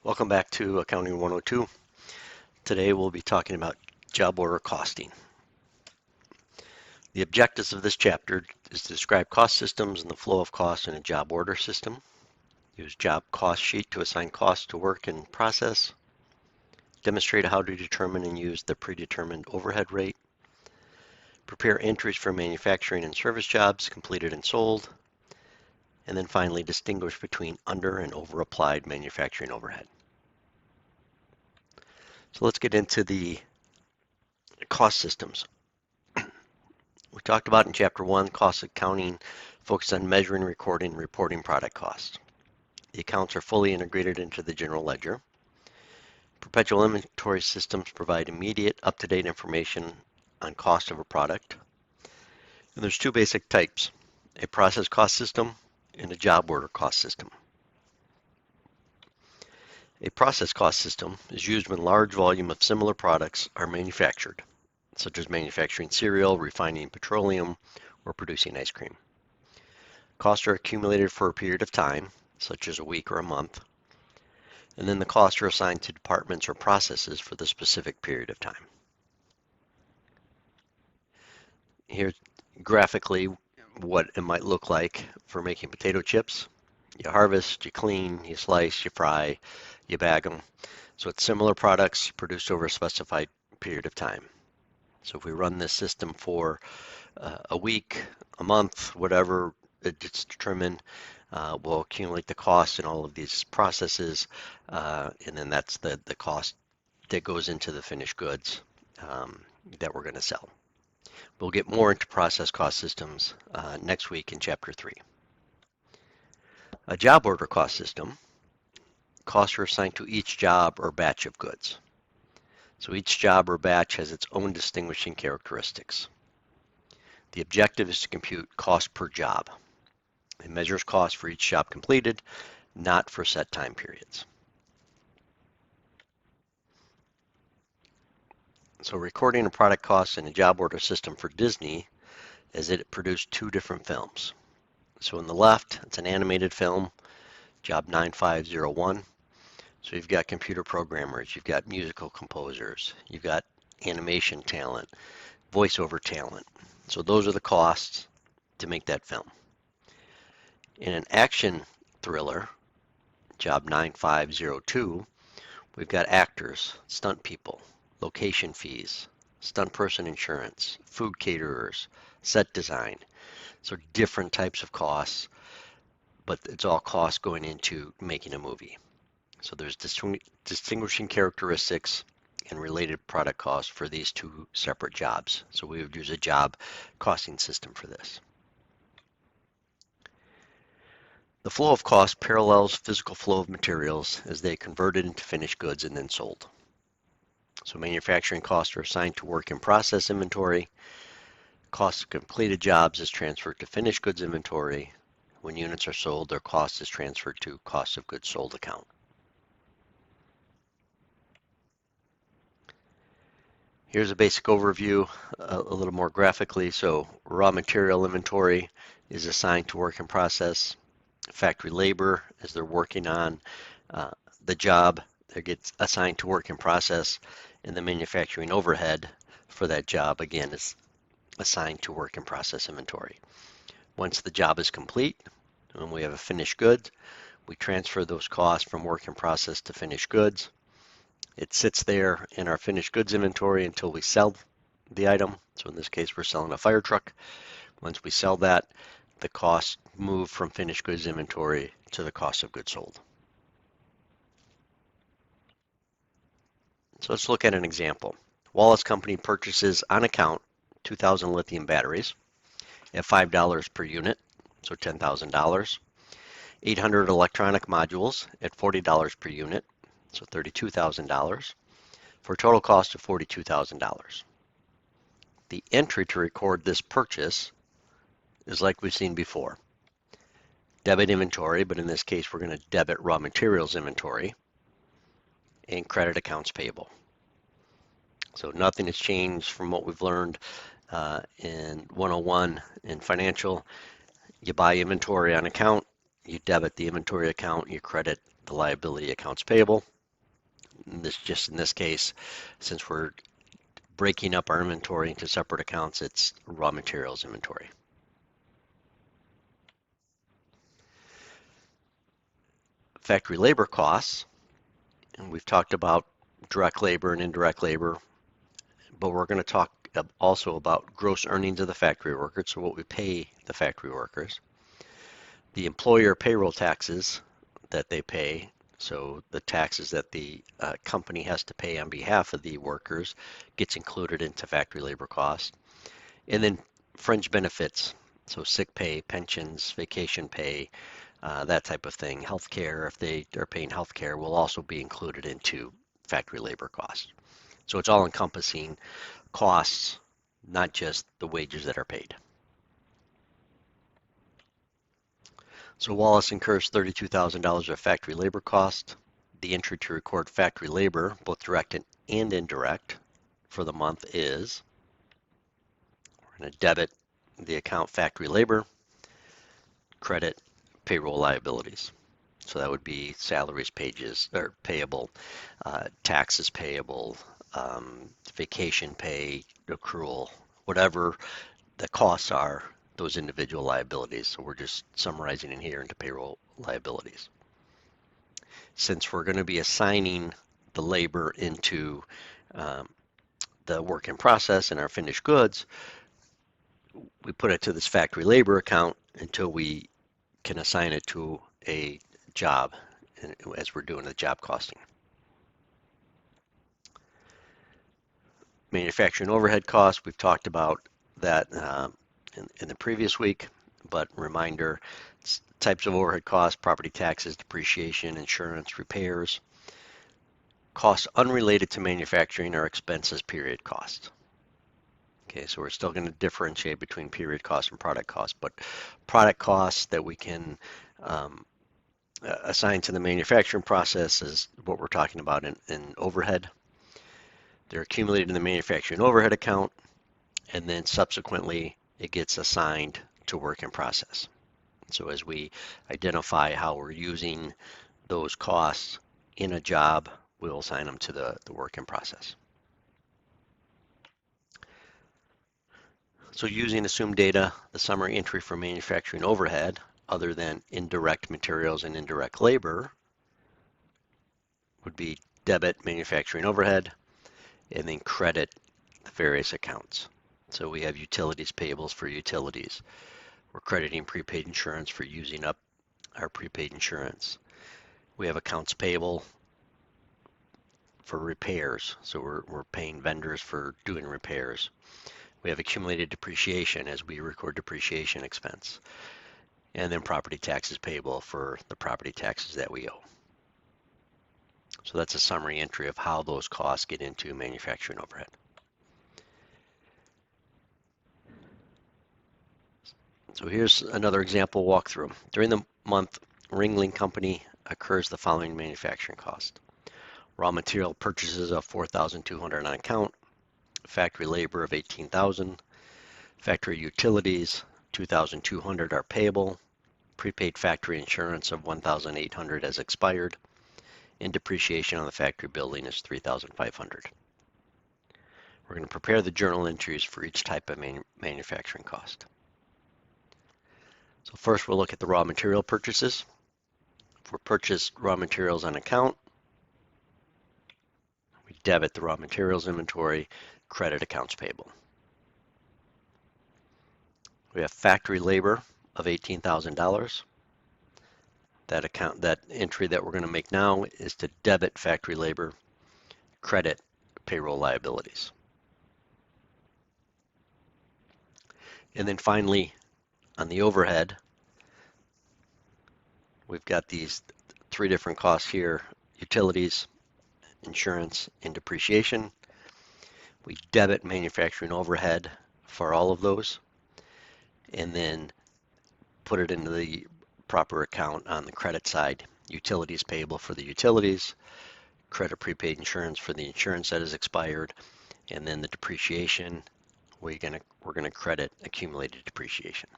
Welcome back to Accounting 102. Today we'll be talking about job order costing. The objectives of this chapter is to describe cost systems and the flow of costs in a job order system. Use job cost sheet to assign costs to work in process. Demonstrate how to determine and use the predetermined overhead rate. Prepare entries for manufacturing and service jobs completed and sold. And then finally distinguish between under and over applied manufacturing overhead. So let's get into the cost systems. We talked about in Chapter 1, cost accounting focused on measuring, recording, and reporting product costs. The accounts are fully integrated into the general ledger. Perpetual inventory systems provide immediate, up-to-date information on cost of a product. And there's two basic types, a process cost system and a job order cost system. A process cost system is used when large volume of similar products are manufactured, such as manufacturing cereal, refining petroleum, or producing ice cream. Costs are accumulated for a period of time, such as a week or a month, and then the costs are assigned to departments or processes for the specific period of time. Here's graphically what it might look like for making potato chips. You harvest, you clean, you slice, you fry, you bag them. So it's similar products produced over a specified period of time. So if we run this system for a week, a month, whatever it's determined, we'll accumulate the cost in all of these processes, and then that's the cost that goes into the finished goods that we're going to sell. We'll get more into process cost systems next week in Chapter 3. A job order cost system, costs are assigned to each job or batch of goods. So each job or batch has its own distinguishing characteristics. The objective is to compute cost per job. It measures cost for each job completed, not for set time periods. So recording a product cost in a job order system for Disney is that it produced two different films. So on the left, it's an animated film, job 9501. So you've got computer programmers, you've got musical composers, you've got animation talent, voiceover talent. So those are the costs to make that film. In an action thriller, job 9502, we've got actors, stunt people, location fees, stunt person insurance, food caterers, set design. So different types of costs, but it's all costs going into making a movie. So there's distinguishing characteristics and related product costs for these two separate jobs. So we would use a job costing system for this. The flow of cost parallels physical flow of materials as they are converted into finished goods and then sold. So manufacturing costs are assigned to work in process inventory. Cost of completed jobs is transferred to finished goods inventory. When units are sold, their cost is transferred to cost of goods sold account. Here's a basic overview, a little more graphically. So raw material inventory is assigned to work in process. Factory labor, as they're working on the job, they get assigned to work in process, and the manufacturing overhead for that job, again, is assigned to work in process inventory. Once the job is complete, and we have a finished good, we transfer those costs from work in process to finished goods. It sits there in our finished goods inventory until we sell the item. So in this case, we're selling a fire truck. Once we sell that, the costs move from finished goods inventory to the cost of goods sold. So let's look at an example. Wallace Company purchases on account 2,000 lithium batteries at $5 per unit, so $10,000. 800 electronic modules at $40 per unit, so $32,000, for a total cost of $42,000. The entry to record this purchase is like we've seen before. Debit inventory, but in this case we're going to debit raw materials inventory, and credit accounts payable. So nothing has changed from what we've learned in 101 in financial. You buy inventory on account, you debit the inventory account, you credit the liability accounts payable. in this case, since we're breaking up our inventory into separate accounts, it's raw materials inventory. Factory labor costs, and we've talked about direct labor and indirect labor, but we're going to talk also about gross earnings of the factory workers, so what we pay the factory workers, the employer payroll taxes that they pay, so the taxes that the company has to pay on behalf of the workers gets included into factory labor cost, and then fringe benefits, so sick pay, pensions, vacation pay, that type of thing. Healthcare, if they are paying healthcare, will also be included into factory labor costs. So it's all encompassing costs, not just the wages that are paid. So Wallace incurs $32,000 of factory labor cost. The entry to record factory labor, both direct and indirect, for the month is, we're going to debit the account factory labor, credit payroll liabilities. So that would be salaries pages or payable, taxes payable, vacation pay, accrual, whatever the costs are, those individual liabilities. So we're just summarizing in here into payroll liabilities. Since we're going to be assigning the labor into the work in process and our finished goods, we put it to this factory labor account until we can assign it to a job as we're doing the job costing. Manufacturing overhead costs, we've talked about that in the previous week, but reminder, types of overhead costs, property taxes, depreciation, insurance, repairs. Costs unrelated to manufacturing are expenses period costs. Okay, so we're still going to differentiate between period costs and product costs, but product costs that we can assign to the manufacturing process is what we're talking about in overhead. They're accumulated in the manufacturing overhead account, and then subsequently it gets assigned to work in process. So as we identify how we're using those costs in a job, we'll assign them to the work in process. So using assumed data, the summary entry for manufacturing overhead, other than indirect materials and indirect labor, would be debit manufacturing overhead and then credit the various accounts. So we have utilities payables for utilities. We're crediting prepaid insurance for using up our prepaid insurance. We have accounts payable for repairs. So we're paying vendors for doing repairs. We have accumulated depreciation as we record depreciation expense. And then property taxes payable for the property taxes that we owe. So that's a summary entry of how those costs get into manufacturing overhead. So here's another example walkthrough. During the month, Ringling Company occurs the following manufacturing cost. Raw material purchases of $4,200 on account, factory labor of $18,000, factory utilities $2,200 are payable, prepaid factory insurance of $1,800 as expired, and depreciation on the factory building is $3,500. We're going to prepare the journal entries for each type of manufacturing cost. So first we'll look at the raw material purchases. For purchased raw materials on account, we debit the raw materials inventory, credit accounts payable. We have factory labor of $18,000. That entry that we're going to make now is to debit factory labor, credit payroll liabilities. And then finally, on the overhead, we've got these three different costs here: utilities, insurance, and depreciation. We debit manufacturing overhead for all of those, and then put it into the proper account on the credit side. Utilities payable for the utilities, credit prepaid insurance for the insurance that is expired, and then the depreciation, we're gonna credit accumulated depreciation.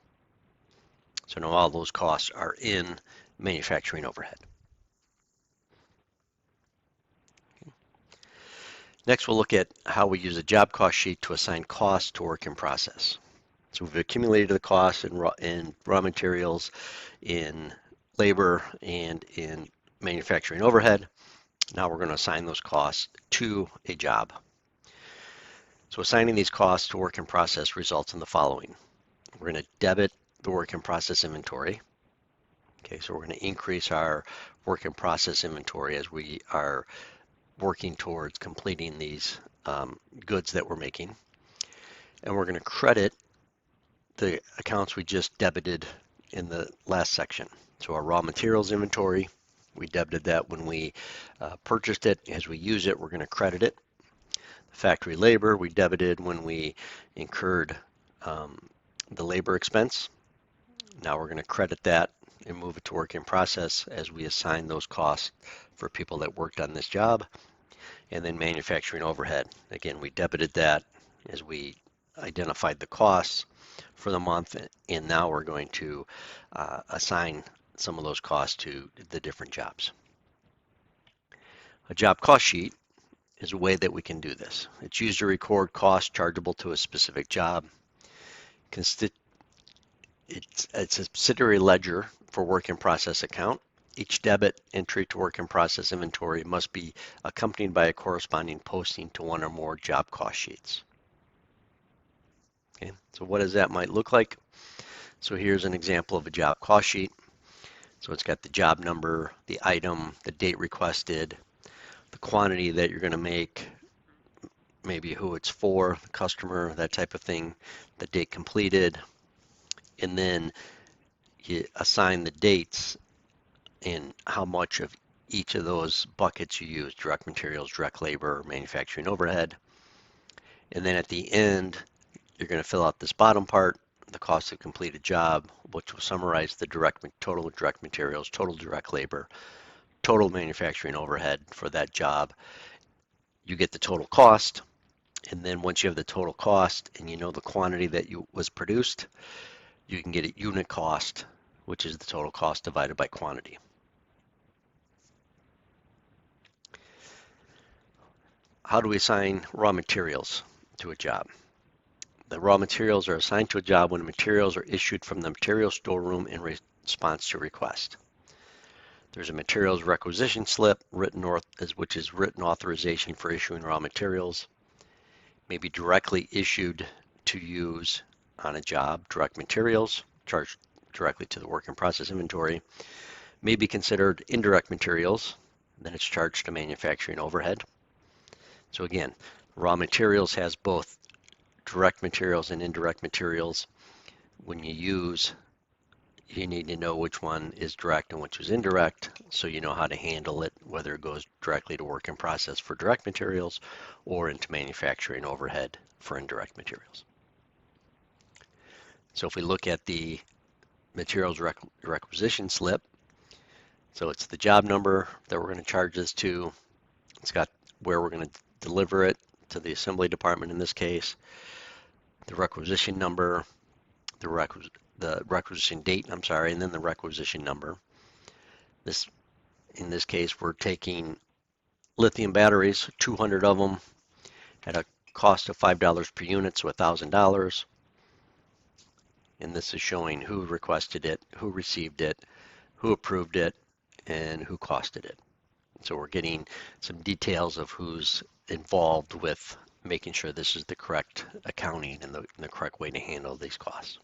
So now all those costs are in manufacturing overhead. Next, we'll look at how we use a job cost sheet to assign costs to work in process. So we've accumulated the costs in raw materials, in labor, and in manufacturing overhead. Now we're going to assign those costs to a job. So assigning these costs to work in process results in the following. We're going to debit the work in process inventory. Okay, so we're going to increase our work in process inventory as we are working towards completing these goods that we're making. And we're going to credit the accounts we just debited in the last section. So our raw materials inventory, we debited that when we purchased it. As we use it, we're going to credit it. The factory labor, we debited when we incurred the labor expense. Now we're going to credit that and move it to work in process as we assign those costs for people that worked on this job. And then manufacturing overhead. Again, we debited that as we identified the costs for the month, and now we're going to assign some of those costs to the different jobs. A job cost sheet is a way that we can do this. It's used to record costs chargeable to a specific job. It's a subsidiary ledger for work in process account. Each debit entry to work in process inventory must be accompanied by a corresponding posting to one or more job cost sheets. Okay, so what does that might look like? So here's an example of a job cost sheet. So it's got the job number, the item, the date requested, the quantity that you're going to make, maybe who it's for, the customer, that type of thing, the date completed, and then you assign the dates and how much of each of those buckets you use, direct materials, direct labor, manufacturing overhead. And then at the end, you're going to fill out this bottom part, the cost of completed job, which will summarize the total direct materials, total direct labor, total manufacturing overhead for that job. You get the total cost, and then once you have the total cost and you know the quantity that was produced, you can get a unit cost, which is the total cost divided by quantity. How do we assign raw materials to a job? The raw materials are assigned to a job when materials are issued from the material storeroom in response to request. There's a materials requisition slip, which is written authorization for issuing raw materials. May be directly issued to use on a job, direct materials, charged directly to the work in process inventory. May be considered indirect materials, then it's charged to manufacturing overhead. So again, raw materials has both direct materials and indirect materials. When you use, you need to know which one is direct and which is indirect, so you know how to handle it, whether it goes directly to work in process for direct materials or into manufacturing overhead for indirect materials. So if we look at the materials requisition slip, so it's the job number that we're going to charge this to. It's got where we're going to deliver it to the assembly department in this case, the requisition number, the requisition date, and then the requisition number. In this case, we're taking lithium batteries, 200 of them, at a cost of $5 per unit, so $1,000. And this is showing who requested it, who received it, who approved it, and who costed it. So we're getting some details of who's involved with making sure this is the correct accounting and the correct way to handle these costs.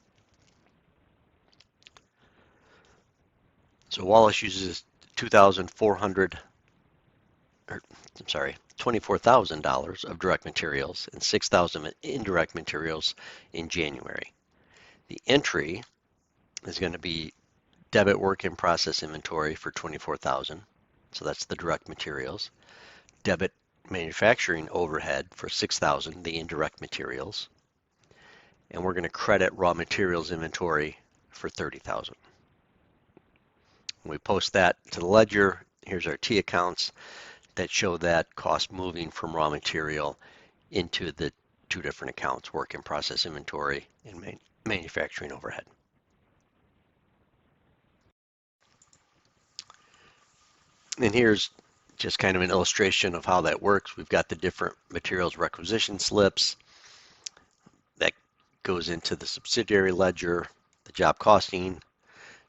So Wallace uses $24,000 of direct materials and $6,000 of indirect materials in January. The entry is going to be debit work in process inventory for $24,000. So that's the direct materials. Debit manufacturing overhead for $6,000, the indirect materials. And we're going to credit raw materials inventory for $30,000. When we post that to the ledger, here's our T accounts that show that cost moving from raw material into the two different accounts, work in process inventory and manufacturing overhead. And here's just kind of an illustration of how that works. We've got the different materials requisition slips that goes into the subsidiary ledger, the job costing,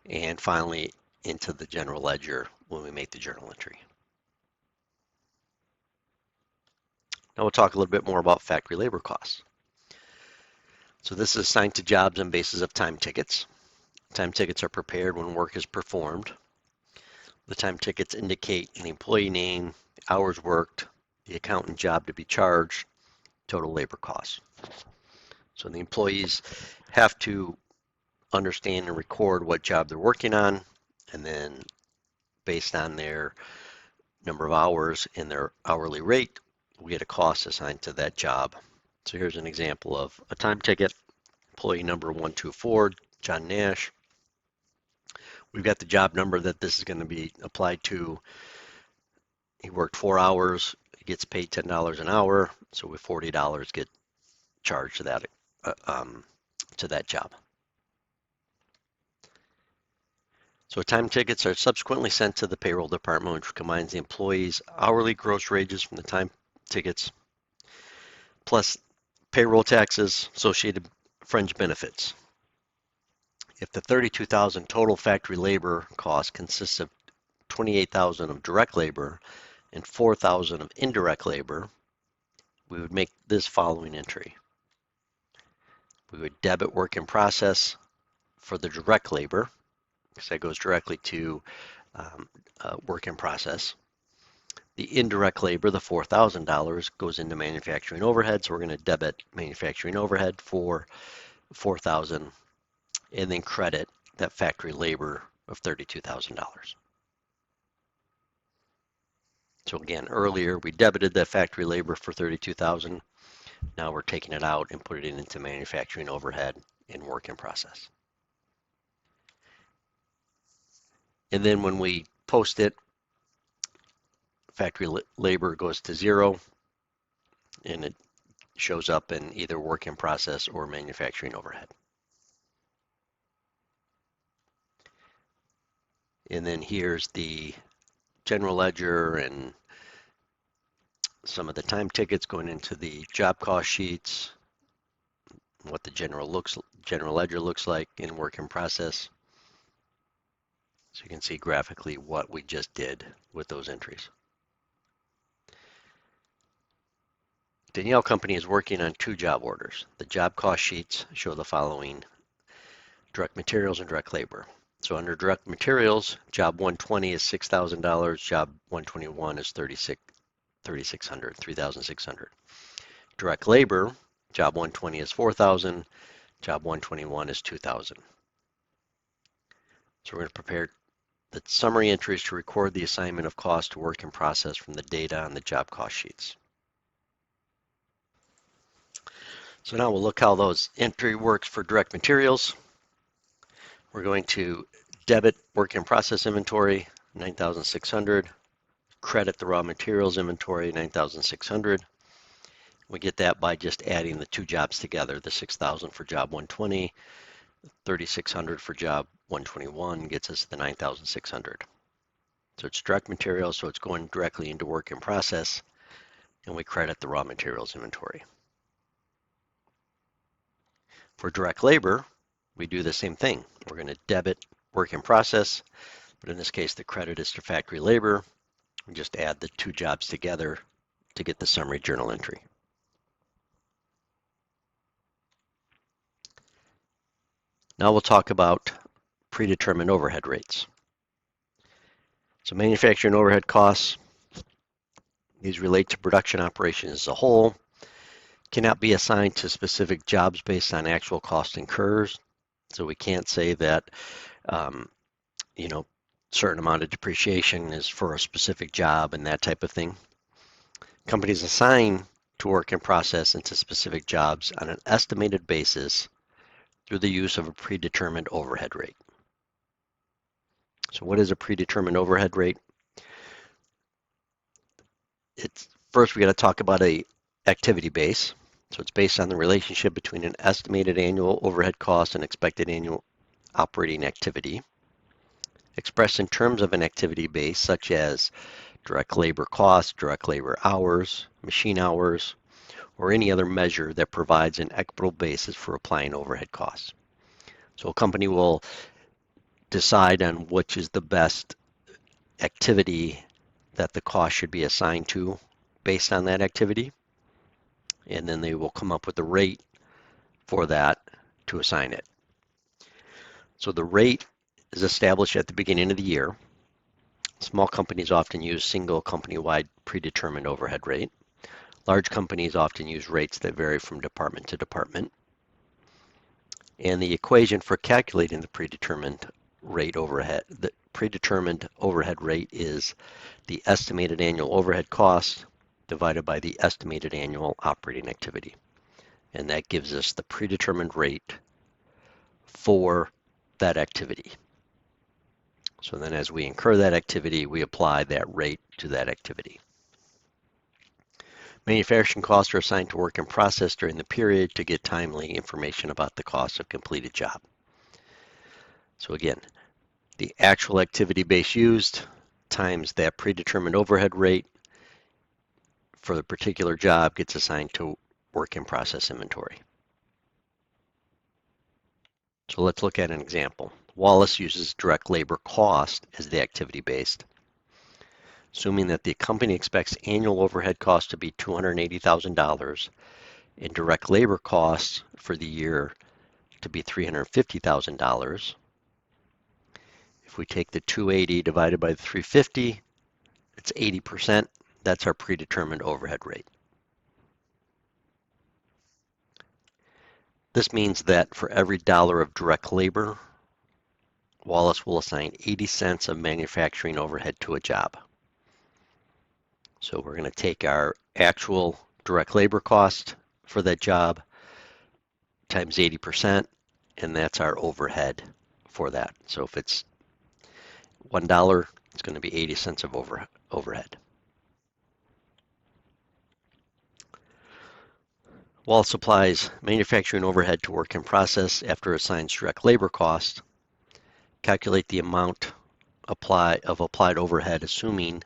and finally into the general ledger when we make the journal entry. Now we'll talk a little bit more about factory labor costs. So this is assigned to jobs on basis of time tickets. Time tickets are prepared when work is performed. The time tickets indicate the employee name, hours worked, the account and job to be charged, total labor costs. So the employees have to understand and record what job they're working on, and then based on their number of hours and their hourly rate, we get a cost assigned to that job. So here's an example of a time ticket, employee number 124, John Nash. We've got the job number that this is going to be applied to. He worked 4 hours, he gets paid $10 an hour, so with $40 get charged to that job. So time tickets are subsequently sent to the payroll department, which combines the employee's hourly gross wages from the time tickets, plus payroll taxes, associated fringe benefits. If the $32,000 total factory labor cost consists of $28,000 of direct labor and $4,000 of indirect labor, we would make this following entry. We would debit work in process for the direct labor, because that goes directly to work in process. The indirect labor, the $4,000, goes into manufacturing overhead, so we're going to debit manufacturing overhead for $4,000 and then credit that factory labor of $32,000. So again, earlier we debited that factory labor for $32,000. Now we're taking it out and putting it into manufacturing overhead and work in process. And then when we post it, factory labor goes to 0 and it shows up in either work in process or manufacturing overhead. And then here's the general ledger and some of the time tickets going into the job cost sheets, what the general ledger looks like in work in process. So you can see graphically what we just did with those entries. Danielle Company is working on 2 job orders. The job cost sheets show the following: direct materials and direct labor. So under direct materials, job 120 is $6,000, job 121 is $3,600. Direct labor, job 120 is $4,000, job 121 is $2,000. So we're going to prepare the summary entries to record the assignment of cost to work in process from the data on the job cost sheets. So now we'll look how those entry works for direct materials. We're going to debit work in process inventory, $9,600, credit the raw materials inventory, $9,600. We get that by just adding the 2 jobs together, the $6,000 for job 120, $3,600 for job 121 gets us the $9,600. So it's direct materials, so it's going directly into work in process, and we credit the raw materials inventory. For direct labor, we do the same thing. We're going to debit work in process, but in this case the credit is to factory labor. We just add the 2 jobs together to get the summary journal entry. Now we'll talk about predetermined overhead rates. So manufacturing overhead costs, these relate to production operations as a whole, cannot be assigned to specific jobs based on actual cost incurs. So we can't say that certain amount of depreciation is for a specific job and that type of thing. Companies assign to work in process into specific jobs on an estimated basis through the use of a predetermined overhead rate. So what is a predetermined overhead rate? First we got to talk about a activity base. So it's based on the relationship between an estimated annual overhead cost and expected annual operating activity. Expressed in terms of an activity base, such as direct labor costs, direct labor hours, machine hours, or any other measure that provides an equitable basis for applying overhead costs. So a company will decide on which is the best activity that the cost should be assigned to based on that activity, and then they will come up with a rate for that to assign it. So the rate is established at the beginning of the year. Small companies often use single company-wide predetermined overhead rate. Large companies often use rates that vary from department to department. And the equation for calculating the predetermined overhead rate is the estimated annual overhead cost divided by the estimated annual operating activity. And that gives us the predetermined rate for that activity. So then as we incur that activity, we apply that rate to that activity. Manufacturing costs are assigned to work in process during the period to get timely information about the cost of completed job. So again, the actual activity base used times that predetermined overhead rate for the particular job gets assigned to work in process inventory. So let's look at an example. Wallace uses direct labor cost as the activity based. Assuming that the company expects annual overhead costs to be $280,000 and direct labor costs for the year to be $350,000. If we take the 280 divided by the 350, it's 80%. That's our predetermined overhead rate. This means that for every dollar of direct labor, Wallace will assign 80 cents of manufacturing overhead to a job. So we're going to take our actual direct labor cost for that job times 80%, and that's our overhead for that. So if it's $1, it's going to be 80 cents of overhead. Wallace applies manufacturing overhead to work in process after assigns direct labor cost. Calculate the amount of applied overhead, assuming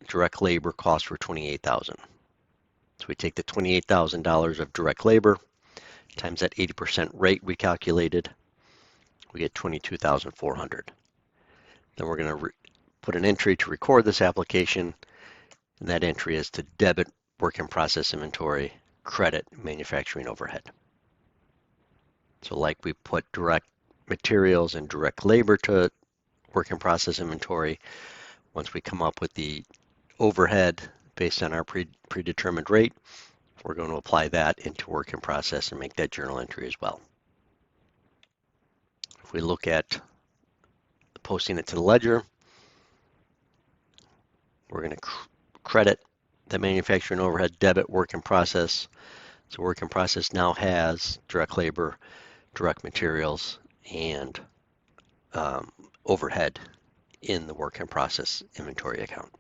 direct labor costs were $28,000. So we take the $28,000 of direct labor times that 80% rate we calculated, we get $22,400. Then we're going to put an entry to record this application, and that entry is to debit work in process inventory, credit manufacturing overhead. So like we put direct materials and direct labor to work in process inventory, once we come up with the overhead based on our predetermined rate, we're going to apply that into work in process and make that journal entry as well. If we look at posting it to the ledger, we're going to credit the manufacturing overhead, debit work in process. So work in process now has direct labor, direct materials, and overhead in the work in process inventory account.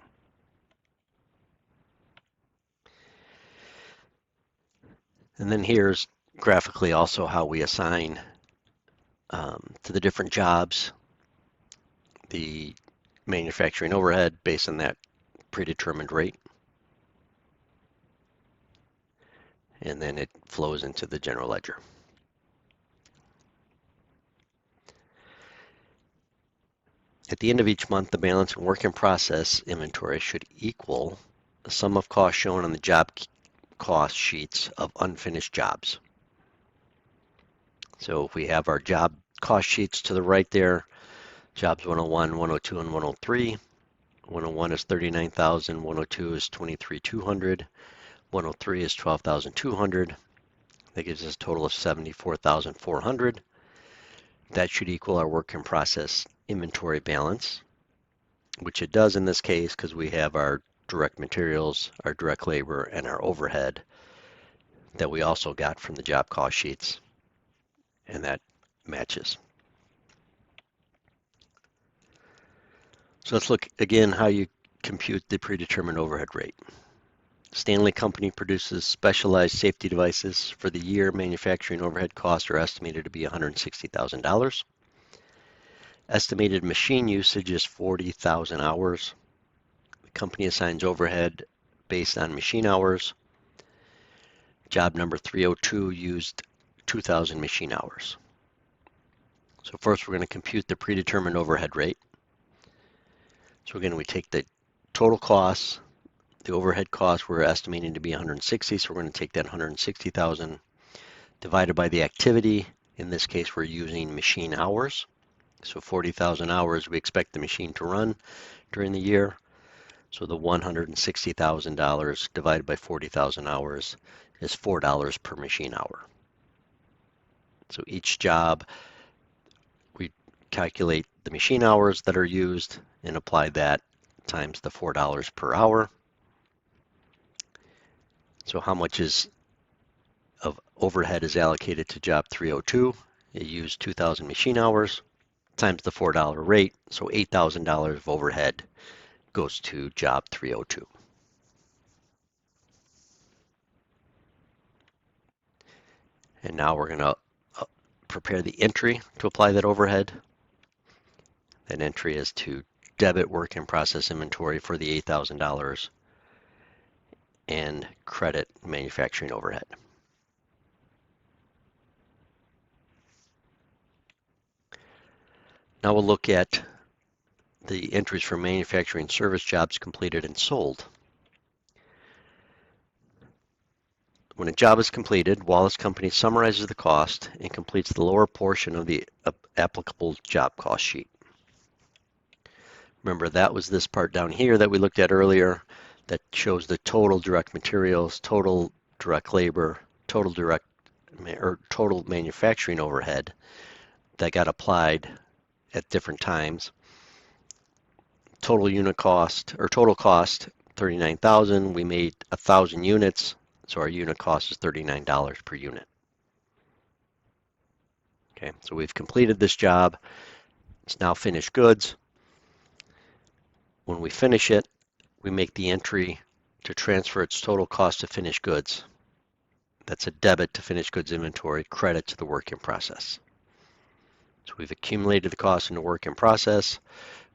And then here's graphically also how we assign to the different jobs the manufacturing overhead based on that predetermined rate. And then it flows into the general ledger. At the end of each month, the balance in work in process inventory should equal the sum of costs shown on the job cost sheets of unfinished jobs. So if we have our job cost sheets to the right there, jobs 101, 102, and 103. 101 is 39,000, 102 is 23,200, 103 is 12,200. That gives us a total of 74,400. That should equal our work in process inventory balance, which it does in this case because we have our direct materials, our direct labor, and our overhead that we also got from the job cost sheets, and that matches. So let's look again how you compute the predetermined overhead rate. Stanley Company produces specialized safety devices. For the year, manufacturing overhead costs are estimated to be $160,000. Estimated machine usage is 40,000 hours. The company assigns overhead based on machine hours. Job number 302 used 2,000 machine hours. So first we're going to compute the predetermined overhead rate. So again, we take the total costs. The overhead costs we're estimating to be 160, so we're going to take that 160,000 divided by the activity. In this case, we're using machine hours. So 40,000 hours we expect the machine to run during the year. So the $160,000 divided by 40,000 hours is $4 per machine hour. So each job, we calculate the machine hours that are used and apply that times the $4 per hour. So how much of overhead is allocated to job 302? It used 2,000 machine hours times the $4 rate, so $8,000 of overhead goes to job 302. And now we're going to prepare the entry to apply that overhead. That entry is to debit work in process inventory for the $8,000 and credit manufacturing overhead. Now we'll look at the entries for manufacturing service jobs completed and sold. When a job is completed, Wallace Company summarizes the cost and completes the lower portion of the applicable job cost sheet. Remember, that was this part down here that we looked at earlier that shows the total direct materials, total direct labor, total manufacturing overhead that got applied at different times. Total unit cost, or total cost, 39,000. We made 1,000 units, so our unit cost is $39 per unit. Okay, so we've completed this job. It's now finished goods. When we finish it, we make the entry to transfer its total cost to finished goods. That's a debit to finished goods inventory, credit to the work in process. So we've accumulated the cost in the work in process.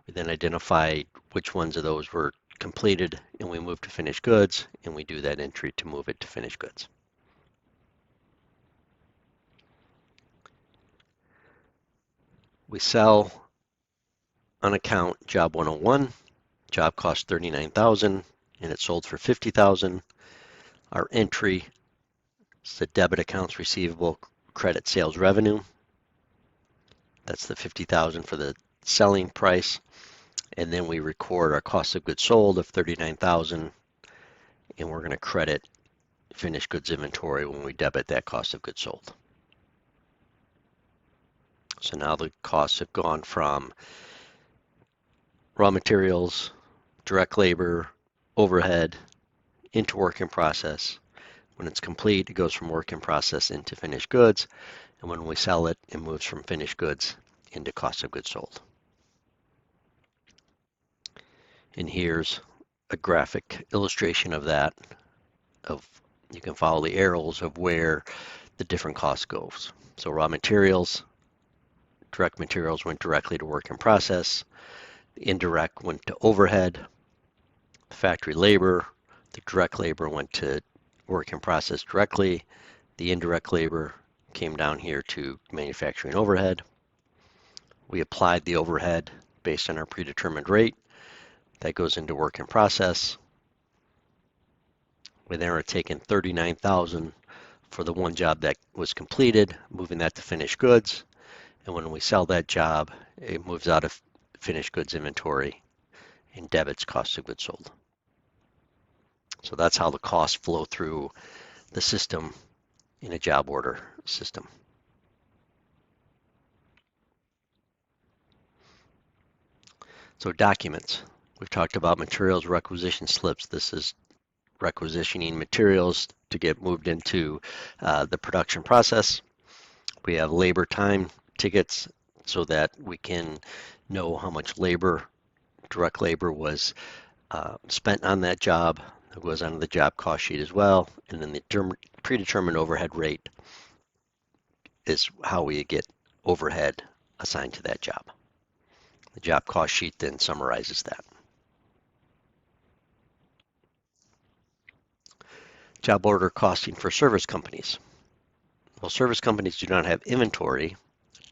We then identify which ones of those were completed, and we move to finished goods, and we do that entry to move it to finished goods. We sell on account job 101. Job cost 39,000 and it sold for 50,000. Our entry is the debit accounts receivable, credit sales revenue. That's the 50,000 for the selling price. And then we record our cost of goods sold of 39,000 and we're going to credit finished goods inventory when we debit that cost of goods sold. So now the costs have gone from raw materials, direct labor, overhead, into work in process. When it's complete, it goes from work in process into finished goods. And when we sell it, it moves from finished goods into cost of goods sold. And here's a graphic illustration of that. You can follow the arrows of where the different costs goes. So raw materials, direct materials went directly to work in process. The indirect went to overhead. The factory labor, the direct labor went to work in process directly. The indirect labor came down here to manufacturing overhead. We applied the overhead based on our predetermined rate. That goes into work in process. We then are taking 39,000 for the one job that was completed, moving that to finished goods. And when we sell that job, it moves out of finished goods inventory and debits cost of goods sold. So that's how the costs flow through the system in a job order system. So documents. We've talked about materials requisition slips. This is requisitioning materials to get moved into the production process. We have labor time tickets so that we can know how much labor, direct labor, was spent on that job. It goes onto the job cost sheet as well. And then the predetermined overhead rate is how we get overhead assigned to that job. The job cost sheet then summarizes that. Job order costing for service companies. While service companies do not have inventory,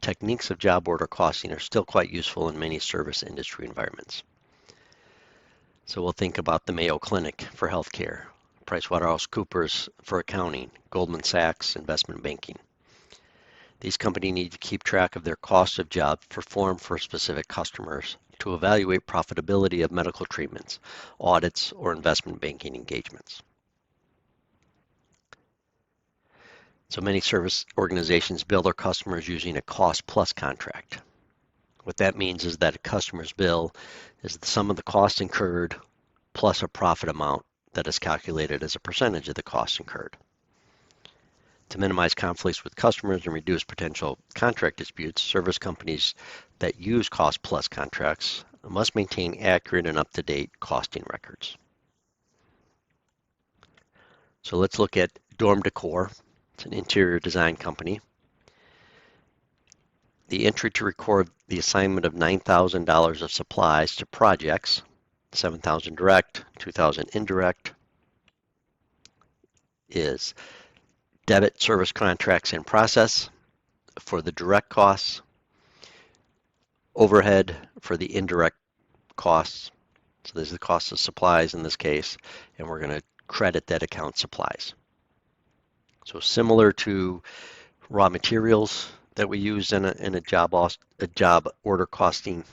techniques of job order costing are still quite useful in many service industry environments. So we'll think about the Mayo Clinic for healthcare, PricewaterhouseCoopers for accounting, Goldman Sachs investment banking. These companies need to keep track of their cost of job performed for specific customers to evaluate profitability of medical treatments, audits, or investment banking engagements. So many service organizations bill their customers using a cost plus contract. What that means is that a customer's bill is the sum of the costs incurred plus a profit amount that is calculated as a percentage of the costs incurred. To minimize conflicts with customers and reduce potential contract disputes, service companies that use cost plus contracts must maintain accurate and up-to-date costing records. So let's look at Dorm Decor. It's an interior design company. The entry to record the assignment of $9,000 of supplies to projects, $7,000 direct, $2,000 indirect, is debit service contracts in process for the direct costs, overhead for the indirect costs. So this is the cost of supplies in this case, and we're going to credit that account supplies. So similar to raw materials that we use in a job order costing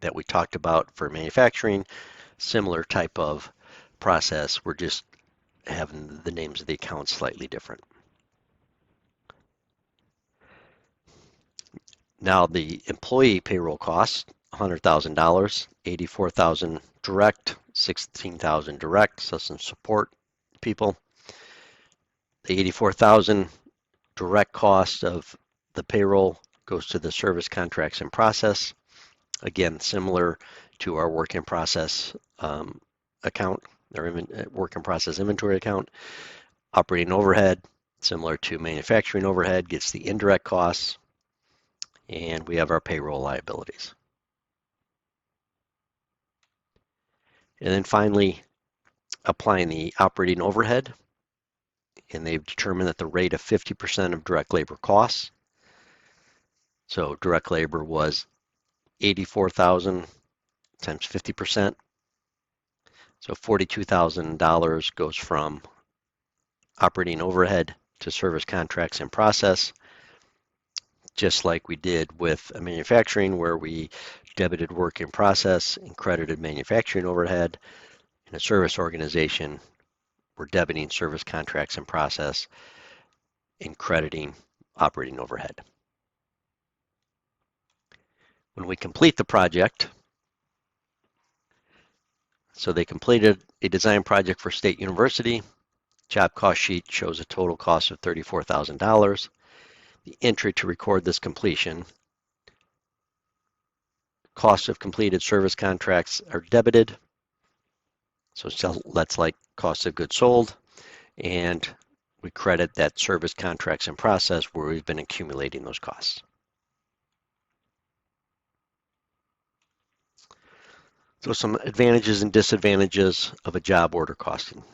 that we talked about for manufacturing, similar type of process. We're just having the names of the accounts slightly different. Now the employee payroll costs, $100,000, $84,000 direct, $16,000 direct, so some support people. The $84,000 direct cost of the payroll goes to the service contracts in process. Again, similar to our work in process account, or work in process inventory account. Operating overhead, similar to manufacturing overhead, gets the indirect costs, and we have our payroll liabilities. And then finally, applying the operating overhead, and they've determined that the rate of 50% of direct labor costs. So direct labor was 84,000 times 50%. So $42,000 goes from operating overhead to service contracts in process, just like we did with manufacturing, where we debited work in process and credited manufacturing overhead. In a service organization, we're debiting service contracts in process and crediting operating overhead. When we complete the project, so they completed a design project for State University, job cost sheet shows a total cost of $34,000. The entry to record this completion, cost of completed service contracts are debited, so that's like cost of goods sold, and we credit that service contracts in process where we've been accumulating those costs. So some advantages and disadvantages of a job order costing.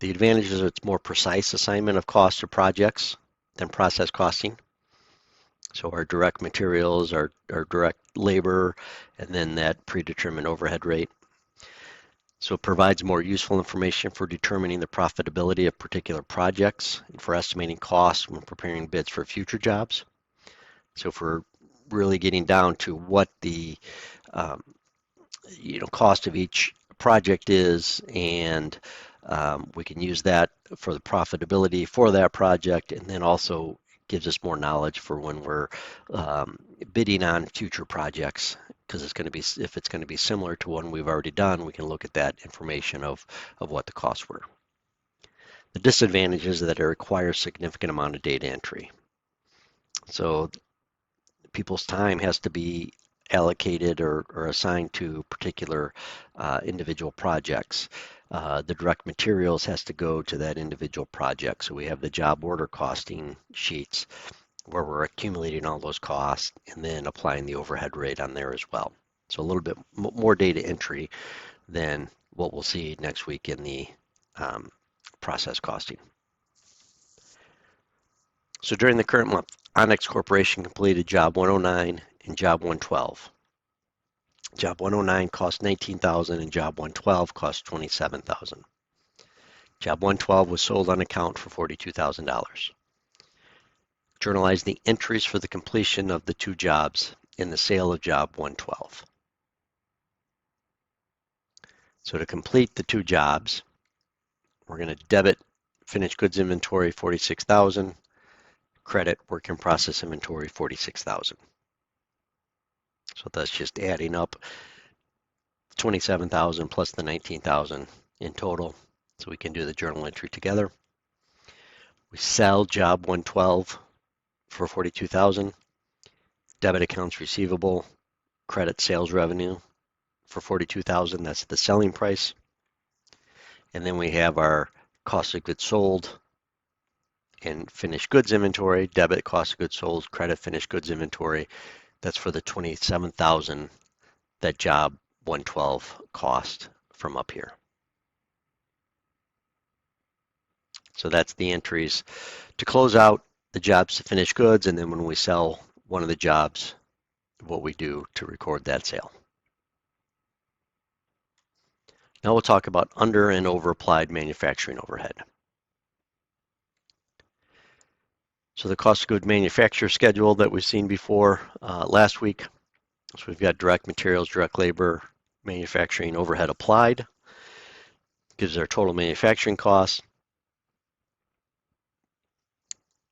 The advantages are it's more precise assignment of costs to projects than process costing. So our direct materials, our direct labor, and then that predetermined overhead rate. So it provides more useful information for determining the profitability of particular projects and for estimating costs when preparing bids for future jobs. So if we're really getting down to what the cost of each project is, and we can use that for the profitability for that project, and then also gives us more knowledge for when we're bidding on future projects, because if it's going to be similar to one we've already done, we can look at that information of what the costs were. The disadvantage is that it requires significant amount of data entry. So people's time has to be allocated or assigned to particular individual projects. The direct materials has to go to that individual project. So we have the job order costing sheets, where we're accumulating all those costs and then applying the overhead rate on there as well. So a little bit more data entry than what we'll see next week in the process costing. So during the current month, Onyx Corporation completed Job 109 and Job 112. Job 109 cost $19,000 and Job 112 cost $27,000. Job 112 was sold on account for $42,000. Journalize the entries for the completion of the two jobs in the sale of Job 112. So to complete the two jobs, we're going to debit finished goods inventory 46,000, credit work in process inventory 46,000. So that's just adding up 27,000 plus the 19,000 in total. So we can do the journal entry together. We sell Job 112 for 42,000, debit accounts receivable, credit sales revenue for 42,000. That's the selling price. And then we have our cost of goods sold and finished goods inventory, debit cost of goods sold, credit finished goods inventory. That's for the 27,000 that Job 112 cost from up here. So that's the entries to close out the jobs to finished goods, and then when we sell one of the jobs, what we do to record that sale. Now we'll talk about under and over applied manufacturing overhead. So the cost of goods manufacture schedule that we've seen before last week. So we've got direct materials, direct labor, manufacturing overhead applied. Gives our total manufacturing costs.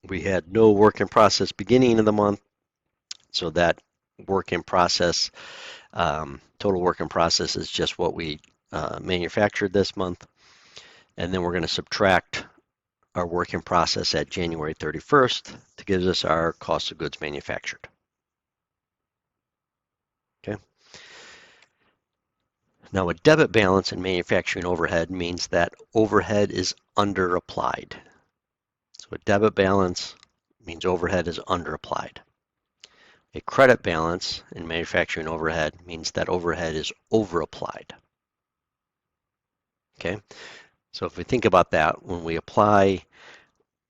We had no work in process beginning of the month, so that work in process, total work in process is just what we manufactured this month. And then we're going to subtract our work in process at January 31st to give us our cost of goods manufactured. Okay. Now a debit balance in manufacturing overhead means that overhead is under applied. So a debit balance means overhead is under applied. A credit balance in manufacturing overhead means that overhead is over applied. Okay, so if we think about that, when we apply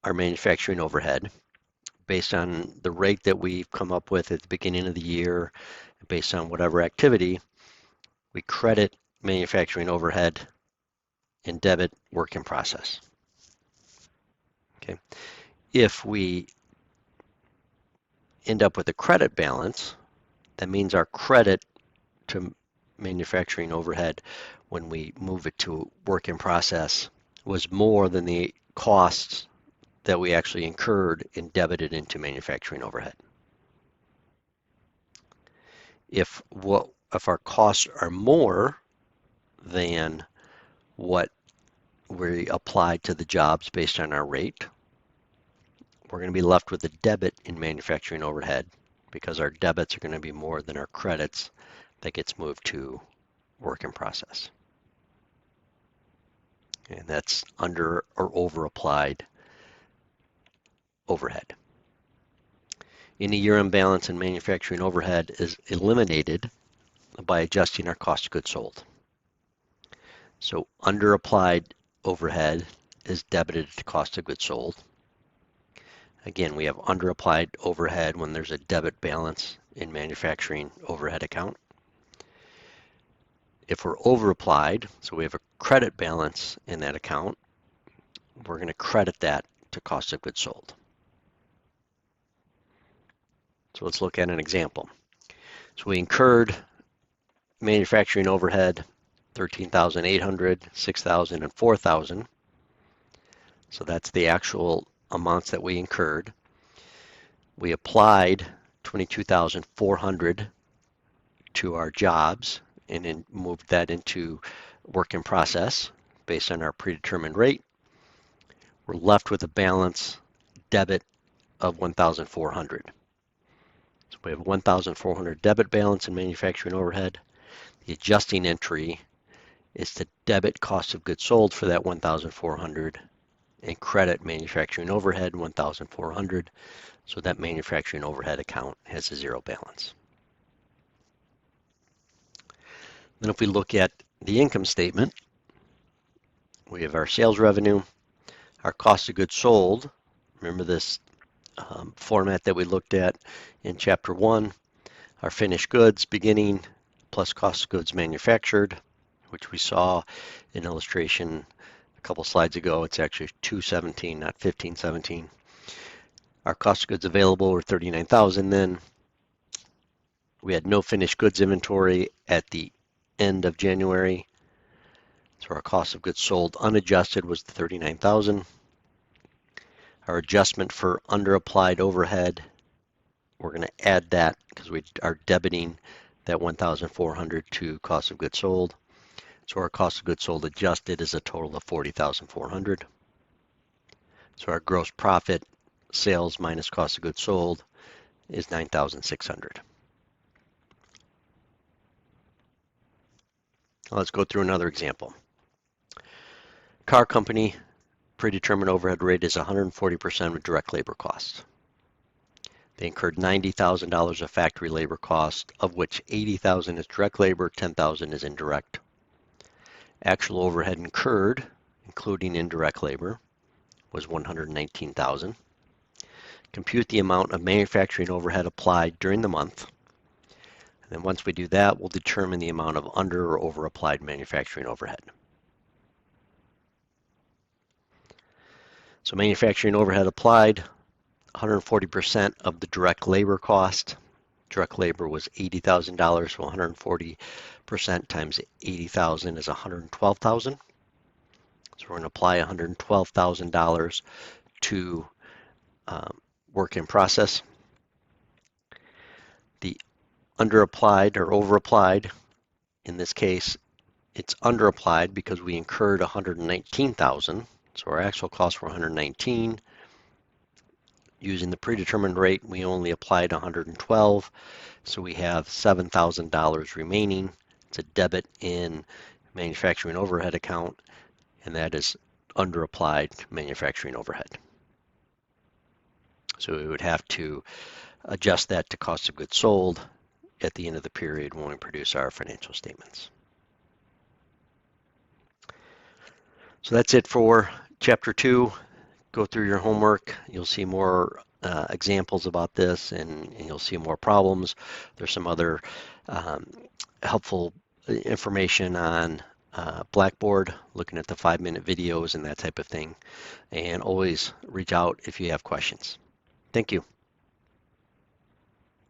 our manufacturing overhead based on the rate that we've come up with at the beginning of the year, based on whatever activity, we credit manufacturing overhead and debit work in process. Okay, if we end up with a credit balance, that means our credit to manufacturing overhead when we move it to work in process was more than the costs that we actually incurred and debited into manufacturing overhead. If our costs are more than what we applied to the jobs based on our rate, we're going to be left with a debit in manufacturing overhead because our debits are going to be more than our credits that gets moved to work in process. And that's under or over applied overhead. Any year imbalance in manufacturing overhead is eliminated by adjusting our cost of goods sold. So under applied overhead is debited to cost of goods sold. Again, we have under applied overhead when there's a debit balance in manufacturing overhead account. If we're over applied, so we have a credit balance in that account, we're going to credit that to cost of goods sold. So let's look at an example. So we incurred manufacturing overhead, 13,800, 6,000, and 4,000. So that's the actual amounts that we incurred. We applied 22,400 to our jobs and then moved that into work in process based on our predetermined rate. We're left with a balance debit of 1,400. So we have 1,400 debit balance in manufacturing overhead. The adjusting entry is to debit cost of goods sold for that 1,400 and credit manufacturing overhead 1,400. So that manufacturing overhead account has a zero balance. Then if we look at the income statement, we have our sales revenue, our cost of goods sold. Remember this format that we looked at in Chapter 1, our finished goods beginning plus cost of goods manufactured, which we saw in illustration a couple slides ago. It's actually 217, not 1517. Our cost of goods available were 39,000 then. We had no finished goods inventory at the end of January. So our cost of goods sold unadjusted was the 39,000. Our adjustment for underapplied overhead, we're going to add that because we are debiting that 1,400 to cost of goods sold. So our cost of goods sold adjusted is a total of 40,400. So our gross profit, sales minus cost of goods sold, is 9,600. Let's go through another example. Car company predetermined overhead rate is 140% of direct labor costs. They incurred $90,000 of factory labor cost, of which 80,000 is direct labor, 10,000 is indirect. Actual overhead incurred, including indirect labor, was 119,000. Compute the amount of manufacturing overhead applied during the month. And then once we do that, we'll determine the amount of under or over applied manufacturing overhead. So manufacturing overhead applied, 140% of the direct labor cost. Direct labor was $80,000, so 140% times 80,000 is 112,000. So we're going to apply $112,000 to work in process. The underapplied or overapplied, in this case, it's underapplied because we incurred 119,000. So our actual costs were 119. Using the predetermined rate, we only applied 112. So we have $7,000 remaining. It's a debit in manufacturing overhead account, and that is underapplied manufacturing overhead. So we would have to adjust that to cost of goods sold at the end of the period when we produce our financial statements. So that's it for Chapter 2. Go through your homework. You'll see more examples about this, and you'll see more problems. There's some other helpful information on Blackboard, looking at the 5-minute videos and that type of thing. And always reach out if you have questions. Thank you.